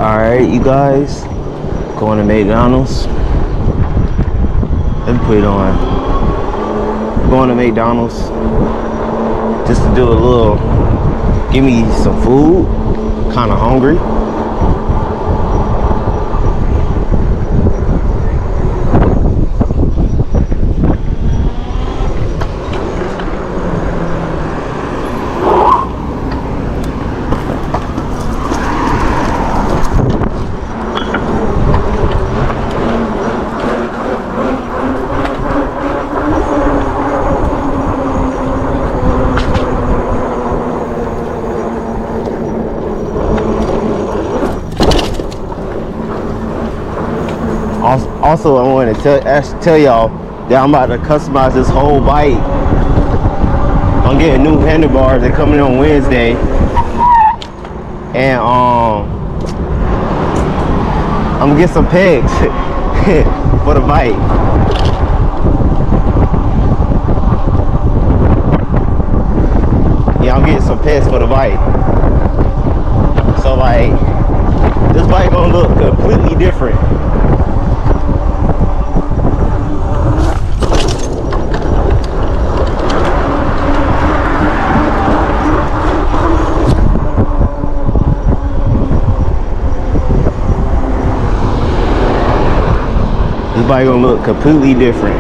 Alright, you guys, going to McDonald's. Let me put it on. Going to McDonald's just to do a little, give me some food. Kind of hungry. Also, I wanted to tell y'all that I'm about to customize this whole bike. I'm getting new handlebars. They're coming on Wednesday, and I'm gonna get some pegs for the bike. Yeah, I'm getting some pegs for the bike. So like, this bike gonna look completely different. This bike gonna look completely different.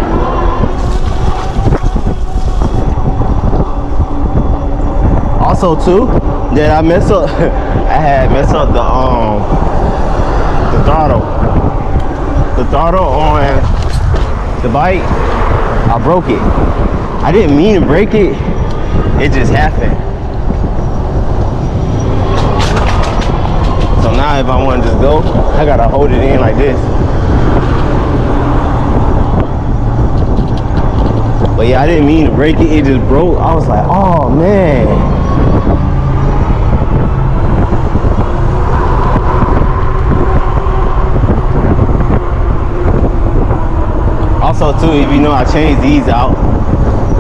Also too, that I messed up. I had messed up the throttle. The throttle on the bike, I broke it. I didn't mean to break it. It just happened. So now if I want to just go, I gotta hold it in like this. But yeah, I didn't mean to break it. It just broke. I was like, oh man. Also too, if you know, I changed these out.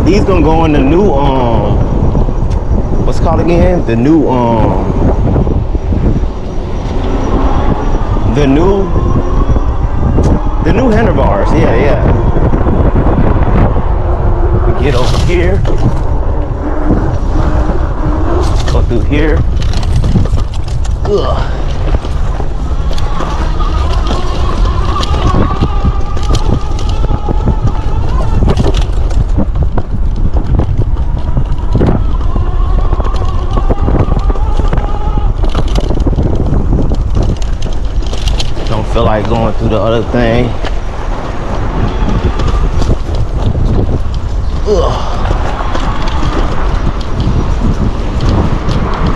These gonna go in the new what's it called again? The new handlebars. Yeah. Get over here, go through here. Ugh. Don't feel like going through the other thing. Ugh.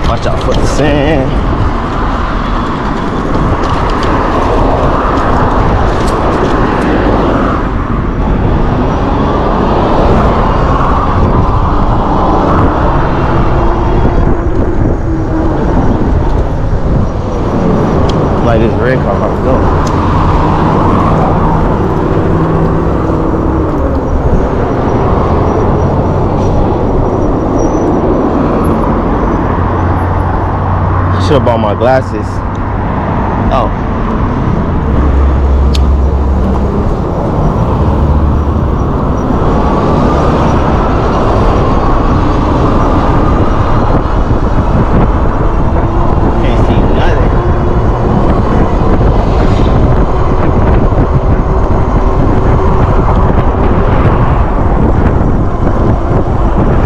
Watch out for the sand. Like this red car about to go. Should have bought my glasses. Oh. Can't see nothing.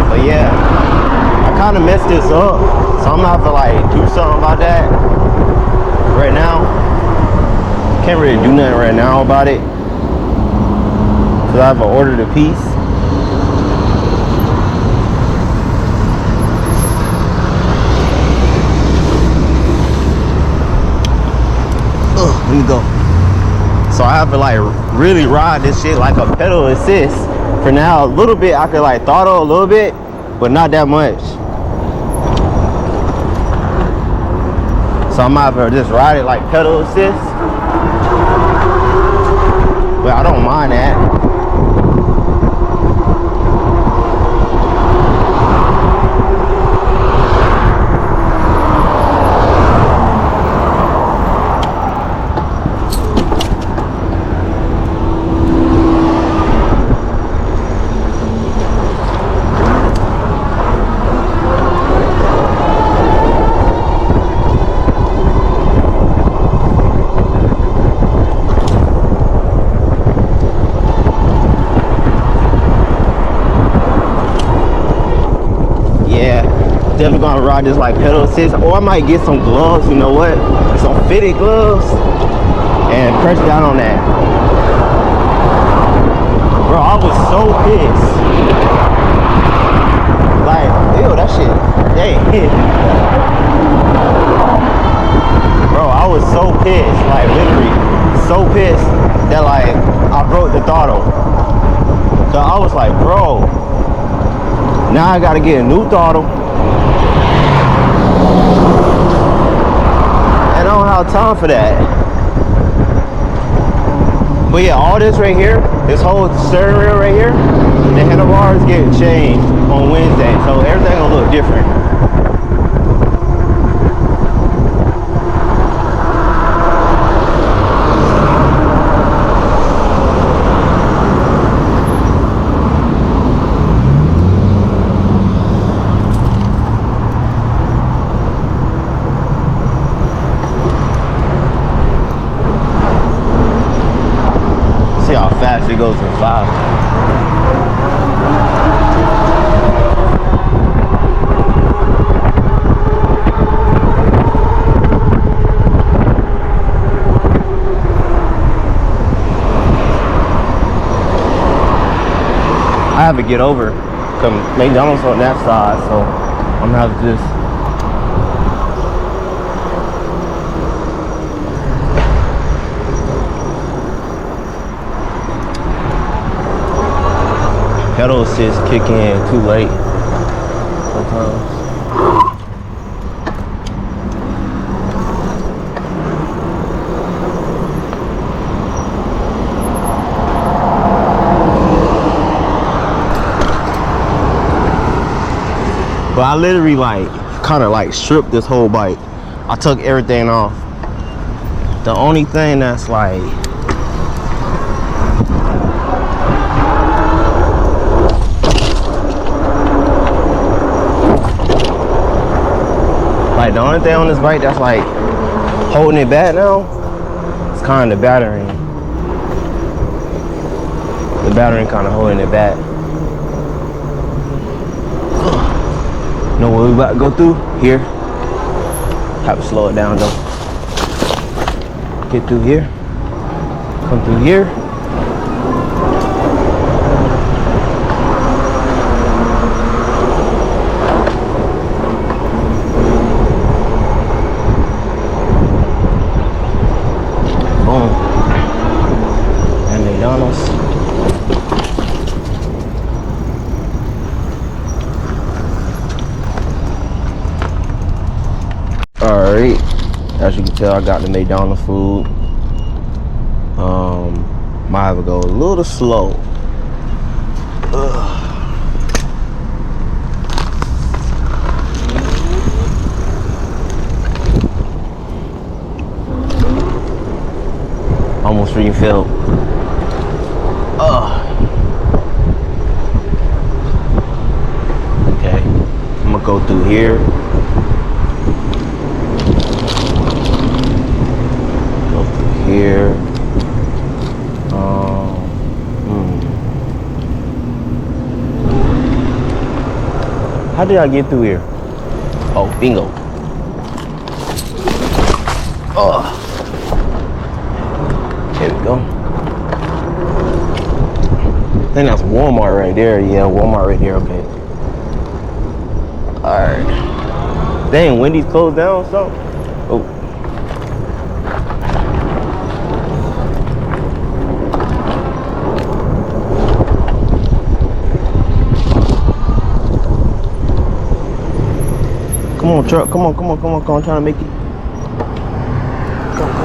But yeah, I kind of messed this up. So I'm gonna have to like do something about that right now. Can't really do nothing right now about it, cause I have ordered a piece. Let me go. So I have to like really ride this shit like a pedal assist. For now, a little bit I could like throttle a little bit, but not that much. So I'm gonna have to just ride it like pedal assist. But I don't mind that. definitely gonna ride this like pedal assist, or I might get some gloves, you know what? Some fitted gloves and press down on that. Bro, I was so pissed. Like, ew, that shit, dang. Bro, I was so pissed, like literally so pissed that like I broke the throttle. So I was like, bro, now I gotta get a new throttle. And I don't have time for that. But yeah, all this right here, this whole steering wheel right here, the handlebars get changed on Wednesday, so everything will look different. See how fast it goes in 5. I have to get over because McDonald's on that side, so I'm gonna have to just pedal assist kick in too late sometimes. But I literally like kind of like stripped this whole bike. I took everything off. The only thing that's like the only thing on this bike that's like holding it back now, it's kind of the battery. The battery kind of holding it back. Know what we about to go through? Here. Have to slow it down though. Get through here. Come through here. Boom. And McDonald's. Alright, as you can tell, I got the McDonald's food. Might have to go a little slow. Almost refilled. Okay, I'm gonna go through here. Here. How did I get through here? Oh, bingo. There we go. I think that's Walmart right there. Yeah, Walmart right here. Okay. Alright. Dang, Wendy's closed down or something? Oh. Come on, truck. Come on, come on, come on, come on. I'm trying to make it. Go, go.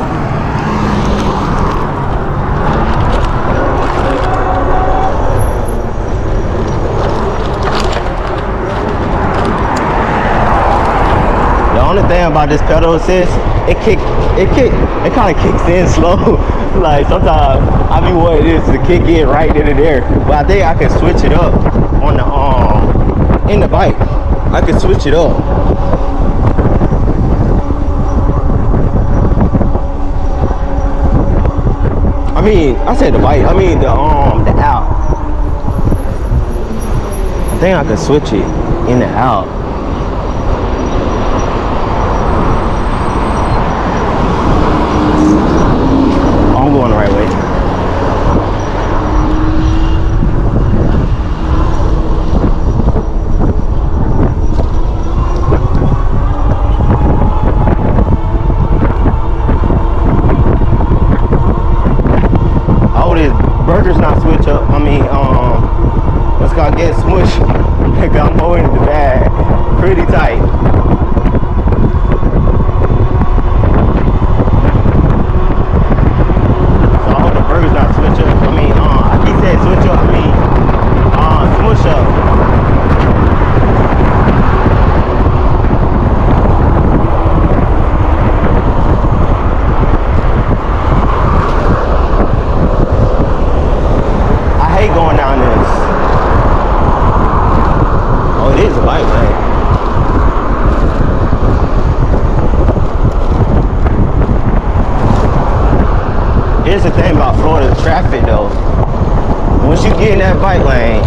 The only thing about this pedal assist, it kind of kicks in slow. Like sometimes I be wanting this to kick in right then and there, but I think I can switch it up on the in the bike. I can switch it up. I mean, I said the bike. I mean the out. I think I can switch it in the out. Here's the thing about Florida traffic though. Once you get in that bike lane,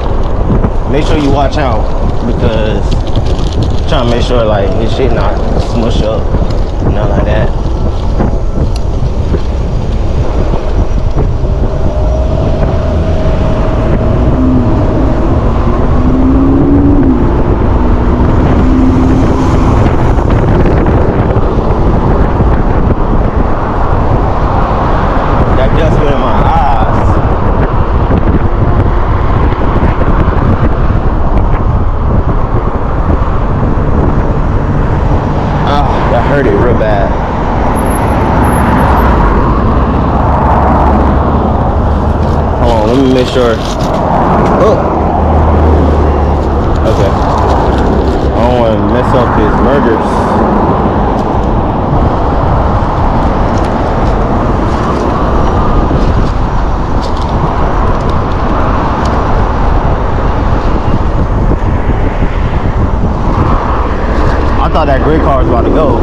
make sure you watch out because I'm trying to make sure like his shit not smush up, nothing like that. Hurt it real bad. Hold on, let me make sure. Oh, okay. I don't want to mess up his burgers. I thought that gray car was about to go.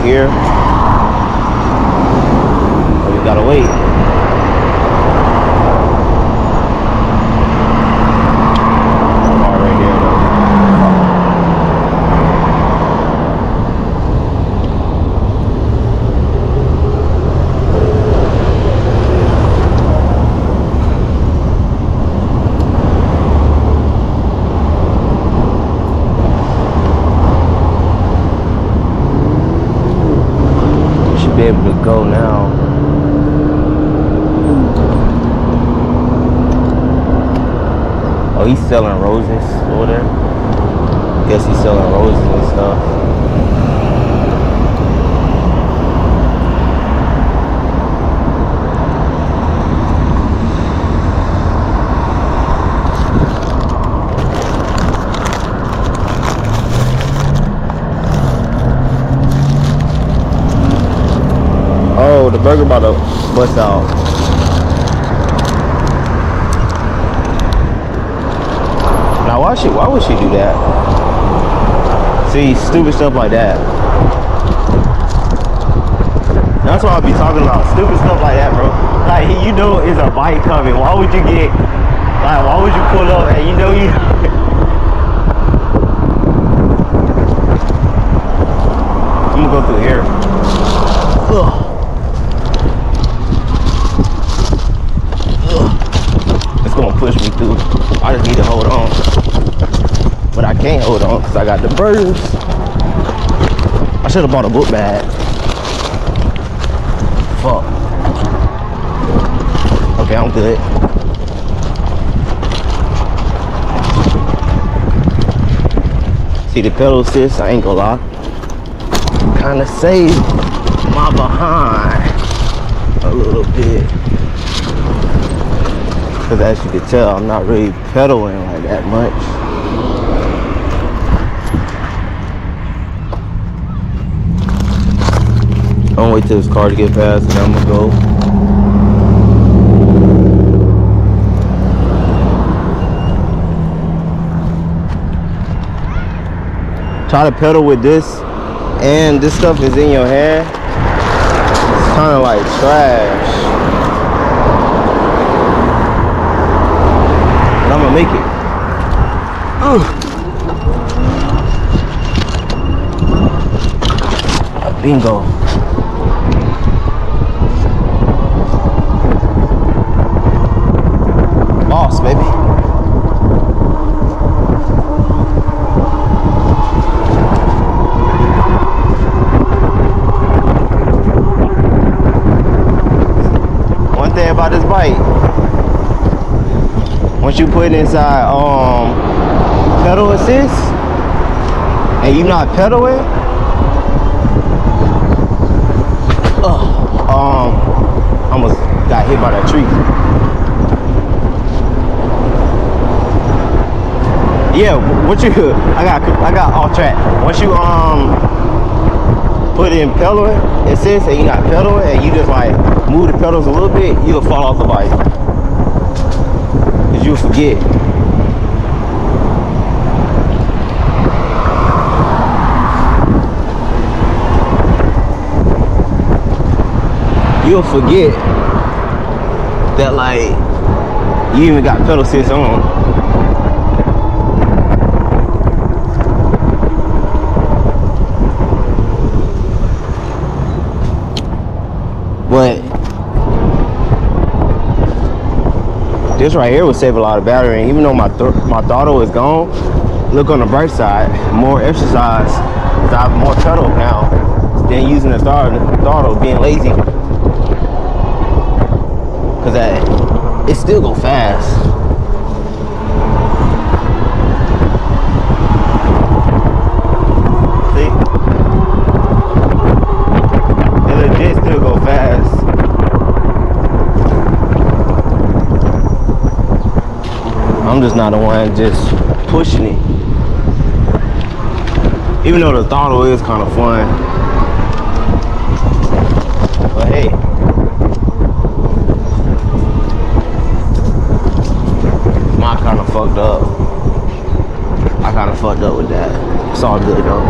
Here. Oh, we gotta wait. Car right here though. Be able to go now. Oh, he's selling roses over there. Guess he's selling roses and stuff. Oh, the burger about to bust out. Now why would she do that? See, stupid stuff like that. That's what I be talking about. Stupid stuff like that, bro. Like, you know it's a bike coming. Why would you why would you pull up and you know you I'm gonna go through here. Ugh. Gonna push me through. I just need to hold on, but I can't hold on because I got the burgers. I should have bought a book bag. Fuck. Okay, I'm good. See the pedal assist? I ain't gonna lie. Kind of saved my behind a little bit. Because as you can tell, I'm not really pedaling like that much. I'm gonna wait till this car to get past and I'm gonna go. Try to pedal with this and this stuff is in your hand. It's kind of like trash. I'm gonna make it. Bingo. Boss, baby. One thing about this bike, once you put it inside pedal assist and you not pedaling, Almost got hit by that tree. Yeah, what you? I got off track. Once you put in pedaling, it says that you got pedaling, and you just like move the pedals a little bit, you'll fall off the bike. Cause you'll forget. You'll forget that like you even got pedal assist on. But this right here would save a lot of battery, and even though my throttle is gone, look on the bright side, more exercise, I have more pedal now than using the throttle, being lazy. Cause it still go fast. See? It legit still go fast. I'm just not the one just pushing it. Even though the throttle is kind of fun. But hey. Mine kind of fucked up. I kind of fucked up with that. It's all good though.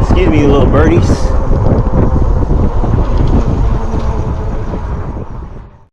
Excuse me, little birdies.